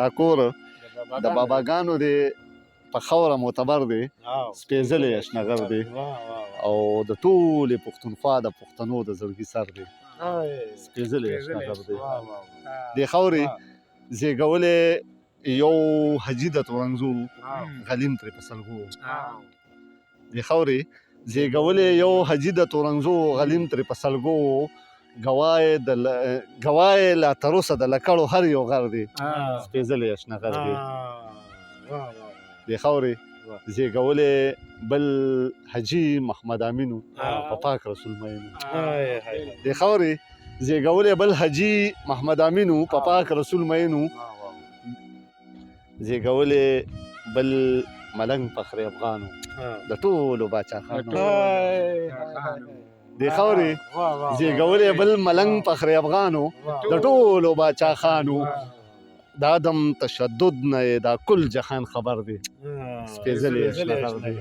دا کور د باباګانو دی، په خاوره معتبر دی، سپېڅلی اشنغر دی او د ټولې پښتونخوا د پښتنو د زړګي سر دی. سپېڅلی اشنغر دی. دې خاورې زیږولی یو حاجي د تورنځو غلیم ترې په سلګو. دې خاورې زیږولی یو حاجي د تورنځو غلیم ترې په سلګو. ګوای لا تر اوسه د لکړو هر یو غر دی. سپېڅلی اشنغر دی. دې خاورې زیږولی بل حاجي محمد امینو په پاک رسول مینو. دې خاورې زیږولی بل حاجي محمد امینو په پاک رسول مینو. زیږولی بل ملنګ فخر افغانو د ټولو باچاخانو. دې خاورې زیږولی بل ملنګ فخر افغانو د ټولو باچاخانو. د عدم تشدد نه دا کل جهان خبر دی. سپېڅلی اشنغر دی.